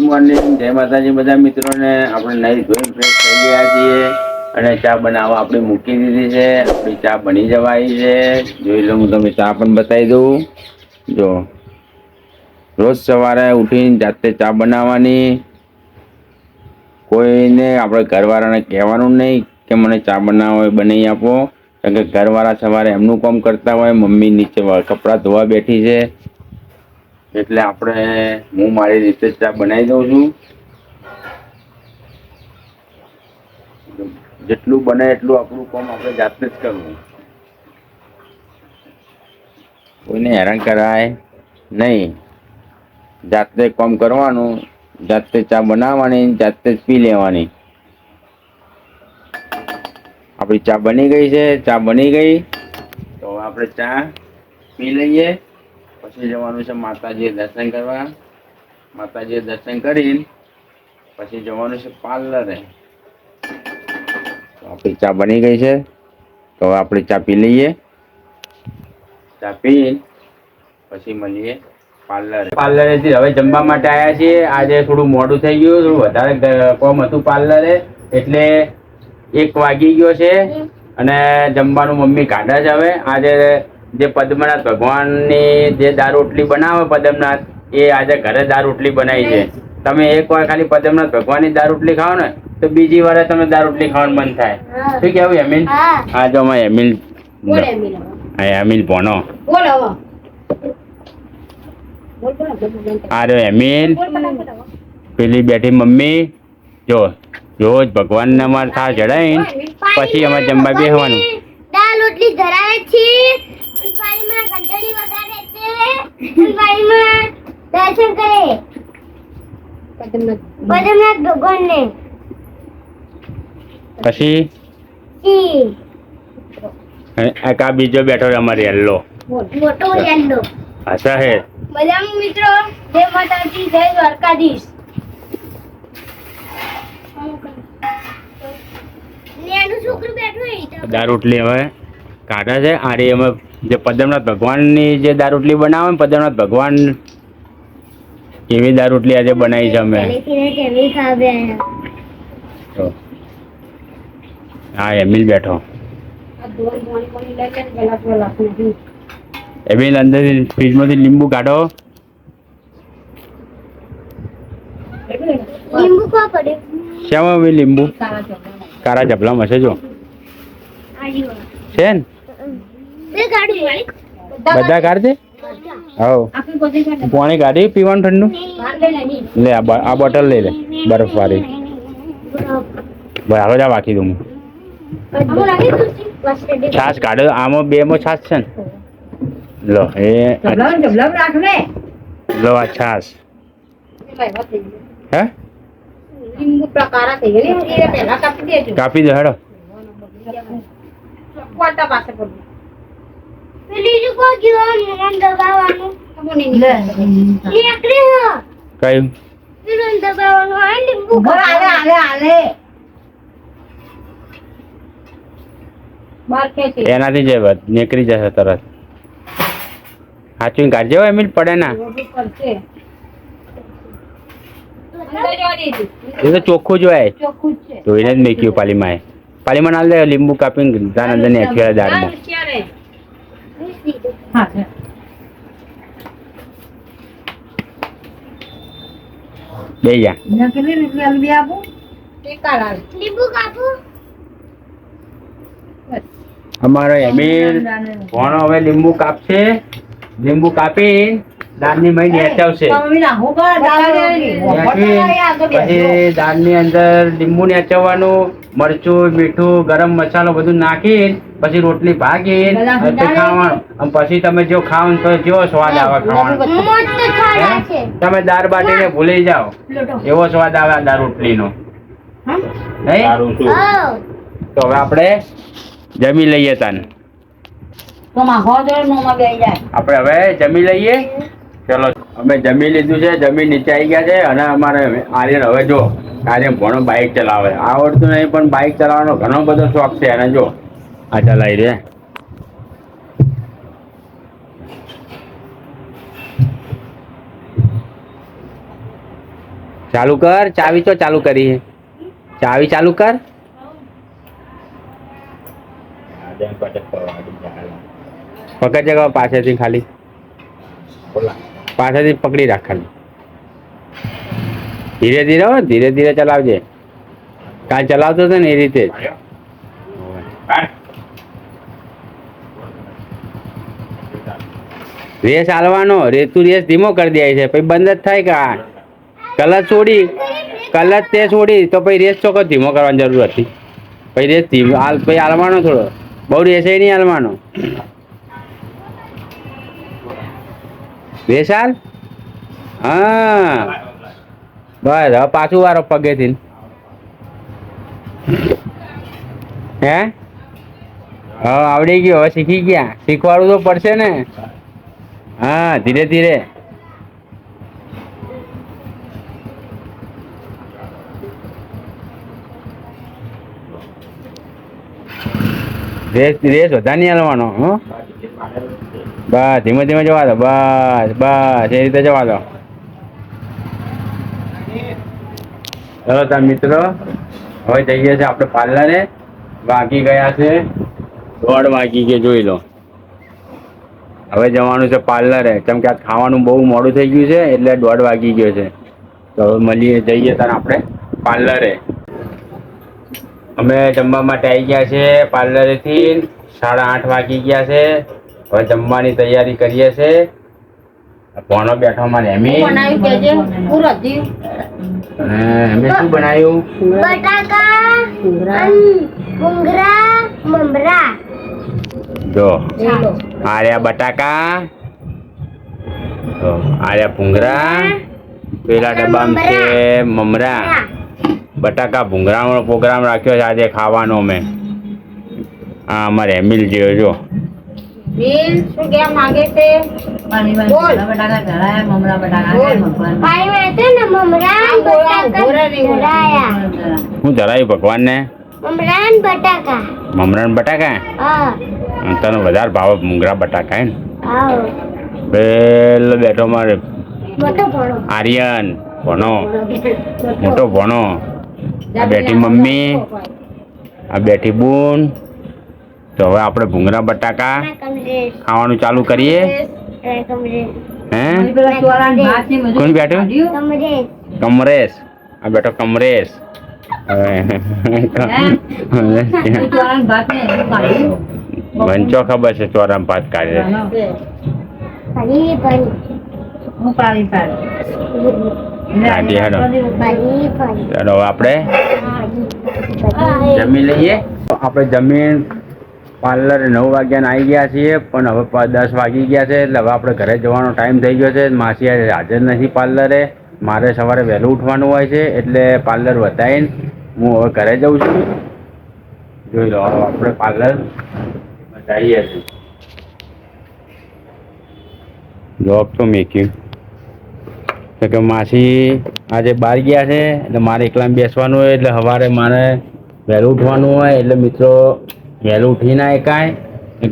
Morning, જય માતાજી બધા મિત્રોને. આપણે નવી ધોઈ ફ્રેશ થઈ ગયા છીએ અને ચા બનાવવા આપણે મૂકી દીધી છે. આપણી ચા બની જવાઈ છે. જોઈ લો, હું તમને ચા પણ બતાવી દઉં. જો રોજ સવારે ઉઠીને જાતે ચા બનાવવાની. કોઈને આપણે ઘરવાળાને કહેવાનું નહીં કે મને ચા બનાવો હોય બનાવી આપો, કારણ કે ઘરવાળા સવારે એમનું કામ કરતા હોય, મમ્મી નીચે કપડાં ધોવા બેઠી છે. એટલે આપણે હું મારી રીતે ચા બનાવી દઉં છું. જેટલું બને એટલું આપણું કામ આપણે જાતે જ કરવું, કોઈને હેરાન કરાય નહીં. જાતે કામ કરવાનું, જાતે ચા બનાવવાની, જાતે જ પી લેવાની. આપણી ચા બની ગઈ છે. ચા બની ગઈ તો આપણે ચા પી લઈએ. પછી જવાનું છે માતાજીએ દર્શન કરવા. માતાજીએ દર્શન કરીને પછી જવાનું છે પાર્લરે. તો આપણી ચા બની ગઈ છે તો હવે આપણે ચા પી લઈએ. ચા પી પછી મળીએ પાર્લરેથી હવે જમવા માટે આવ્યા છીએ. આજે થોડું મોડું થઈ ગયું, થોડું વધારે કામ હતું પાર્લરે, એટલે 1 વાગી ગયો છે અને જમવાનું મમ્મી કાઢે છે. હવે આજે જે પદ્મનાથ ભગવાનની જે દાળ રોટલી બનાવે પદ્મનાથ, એ આજે ઘરે દાળ રોટલી બનાવી છે. તમે એકવાર ખાલી પદ્મનાથ ભગવાનની દાળ રોટલી ખાઓ ને તો બીજી વાર તમને દાળ રોટલી ખાવાનું મન થાય. શું કેવું એમિલ? હા, જો અમારે એમિલ, એમિલ ભણો. આ રહ્યો એમિલ, પેલી બેઠી મમ્મી. જો રોજ ભગવાનને અમારે થાળ ચડાવીને પછી અમારે જમવા બેસવાનું. દાળ રોટલી ધરાવે છે, પાણીમાં ઘંટડી વગાડે છે, પાણીમાં દર્શન કરે પદ્મનાથ ભગવાનને. પછી આ બીજો બેઠો છે અમારે યલ્લો, મોટો યલ્લો. આશા હે મજામાં મિત્રો? જય માતાજી, જય દ્વારકાધીશ. દાળ રોટલી હવે કાઢે છે. આ રહી અમે જે પદ્મનાથ ભગવાનની જે દાળ રોટલી બનાવે ને, પદ્મનાથ ભગવાન એવી દાળ રોટલી આજે બનાવી છે અમે. હા, એમિલ બેઠો. એમિલ અંદર ફ્રીજમાંથી લીંબુ કાઢો. લીંબુ કો પડે? શ્યામાં અમે લીંબુ કારા જબલામાં હશે, જો છે ને બધા કાઢજે. હા, પાણી કાઢી પીવાનું ઠંડુ. લે આ બોટલ લઈ લે બરફ વાળી. બરાબર, જા વાંકી દઉં. છાશ કાઢો. આમાં 2માં છાશ છે ને. લો એ લો આ છાશ. હે કાપી દો હેડો. કયું એનાથી જ નીકળી જશે તરત. સાચું કાઢજો એમ પડે ના. એ તો ચોખ્ખું જ હોય, જોઈને જ મેક્યું. પાલીમાં ના લે લીંબુ કાપીને દાન અંદર ને અઠિયાર દાળમાં. બે જા અમારો એમિલ ભણો હવે લીંબુ કાપશે. લીંબુ કાપી દાળની મહી નેચાવશે. પછી દાળની અંદર લીંબુ નેચવવાનું, મરચું, મીઠું, ગરમ મસાલો બધું નાખી પછી રોટલી ભાગી ખાવાનું. પછી તમે જો ખાવ તો જેવો સ્વાદ આવે ખાવાનો. તમે દાળ બાટીને ભૂલી જાઓ, એવો સ્વાદ આવે આ દાળ રોટલીનો. તો હવે આપણે જમી લઈએ. આપણે હવે જમી લઈએ. ચલો, અમે જમી લીધું છે, જમી નીચે આવી ગયા છે. અને અમારે આર્યન હવે જો આર્યન ભણો બાઇક ચલાવે. આવડતું નહીં પણ બાઇક ચલાવવાનો ઘણો બધો શોખ છે. અને જો આ ચલાવી રે. ચાલુ કર. ચાવી તો ચાલુ કરી. ચાવી ચાલુ કર. પકડ જગા પાછળથી ખાલી પાછળથી પકડી રાખ ખાલી. ધીરે ધીરે હો, ધીરે ધીરે ચલાવજે. કાલ ચલાવતો હતો ને એ રીતે જ. રેસ હાલવાનો. તું રેસ ધીમો કરી દે છે પછી બંધ જ થાય કા. કલચ છોડી, કલચ તે છોડી તો પછી રેસ ચોક્કસ ધીમો કરવાની જરૂર હતી. પછી રેસ ધીમો પછી હાલવાનો થોડો. બહુ રેસ નહીં હાલવાનો. રેસ હાલ. હા બસ હવે પાછું વારો પગેથી. હે હા આવડી ગયો. હવે શીખી ગયા. શીખવાડવું તો પડશે ને. હા ધીરે ધીરે. રેસ રેસ વધારે નહીં હાલવાનો. હં બસ ધીમે ધીમે જવા દો. બસ બસ એ રીતે જવા દો. ચલો તાર મિત્રો હવે જઈએ છીએ આપણે પાર્લરે. વાગી ગયા છે 1:30 વાગી ગયા જોઈ લો. હવે જવાનું છે પાર્લરે. કેમ કે આજ ખાવાનું બહુ મોડું થઈ ગયું છે એટલે 1:30 વાગી ગયો છે. તો હવે મળીએ જઈએ તાર આપણે પાર્લરે. અમે જમવા માટે આવી ગયા છે પાર્લરેથી. 8:30 વાગી ગયા છે. હવે જમવાની તૈયારી કરીએ છે. ભણો બેઠો માં એમી. એમે શું બનાવ્યું? બટાકા ભૂંગરા મમરા. જો આર્યા બટાકા, આર્યા ભૂંગરા, પેલા ડબ્બામાં છે મમરા. બટાકા ભૂંગરાનો પ્રોગ્રામ રાખ્યો છે આજે ખાવાનો. અમે હા અમારે એમિલ જેવો જો. બિલ શું કેમ માંગે છે? બોલ. બટાકા ધરાયા મમરા બટાકા પાણી માં છે ને મમરા બટાકા ધરાયા. હું ધરાયું ભગવાનને? મમરા ને બટાકા. મમરા ને બટાકા? હા તને વધારે ભાવે ભૂંગરા બટાકા હે ને? હા પેલો બેઠો મારે મોટો ભણો. આર્યન ભણો, મોટો ભણો. આ બેઠી મમ્મી, આ બેઠી બૂન. તો હવે આપણે ભૂંગરા બટાકા ખાવાનું ચાલુ કરીએ. હે કોણ બેઠું? કમરેશ. આ બેઠો કમરેશ. વંચો ખબર છે ચોરામ ભાત કાઢે. કાઢી હેડો. ચાલો હવે આપણે જમી લઈએ. આપણે જમીન પાર્લરે 9 વાગ્યાના આવી ગયા છીએ પણ હવે 10 વાગી ગયા છે એટલે હવે આપણે ઘરે જવાનો ટાઈમ થઈ ગયો છે. માસી આજે હાજર નથી પાર્લરે. મારે સવારે વહેલું ઉઠવાનું હોય છે એટલે પાર્લર વધારીને હું હવે ઘરે જઉં છું. જોઈ લો હવે આપણે પાર્લર જઈએ છીએ. જોબ તો મેક્યું તો કે માસી આજે બહાર ગયા છે એટલે મારે એકલાને બેસવાનું હોય એટલે સવારે મારે વહેલું ઉઠવાનું હોય એટલે મિત્રો વહેલું ઉઠી ના એકાય.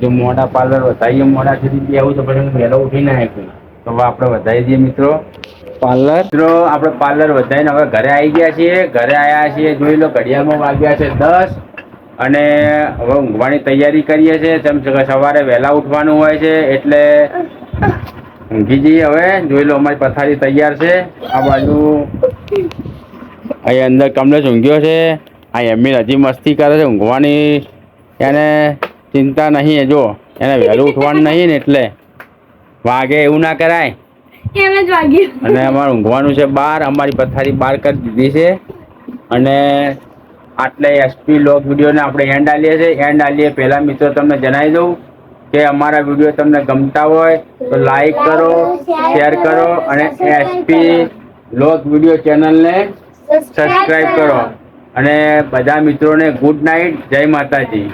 તો મોડા પાર્લર વધારીએ મોડા સુધી બેવું તો પછી વહેલો ઉઠી ના શકું. તો હવે આપણે વધારી દઈએ મિત્રો પાર્લર. મિત્રો આપણે પાર્લર વધારીને હવે ઘરે આવી ગયા છીએ. ઘરે આવ્યા છીએ જોઈ લો ઘડિયાળમાં વાગ્યા છે 10 અને હવે ઊંઘવાની તૈયારી કરીએ છીએ. જેમ સવારે વહેલા ઉઠવાનું હોય છે એટલે ઊંઘી જઈએ. હવે જોઈ લો અમારી પથારી તૈયાર છે. આ બાજુ અહીં અંદર કમલેશ ઊંઘ્યો છે. આ એમની હજી મસ્તી કરે છે ઊંઘવાની. એને ચિંતા નહીં. જો એને વહેલું ઉઠવાનું નહીં ને એટલે વાગે એવું ના કરાય. એમ જ વાગ્યું. અને અમારે ઊંઘવાનું છે બહાર. અમારી પથારી બહાર કરી દીધી છે અને આટલે એસપી લોક વિડીયોને આપણે એન્ડ આલીએ છીએ. એન્ડ આલીએ પહેલાં મિત્રો તમને જણાવી દઉં કે અમારા વિડીયો તમને ગમતા હોય તો લાઈક કરો, શેર કરો અને એસપી લોક વિડીયો ચેનલને સબસ્ક્રાઈબ કરો. અને બધા મિત્રોને ગુડ નાઇટ. જય માતાજી.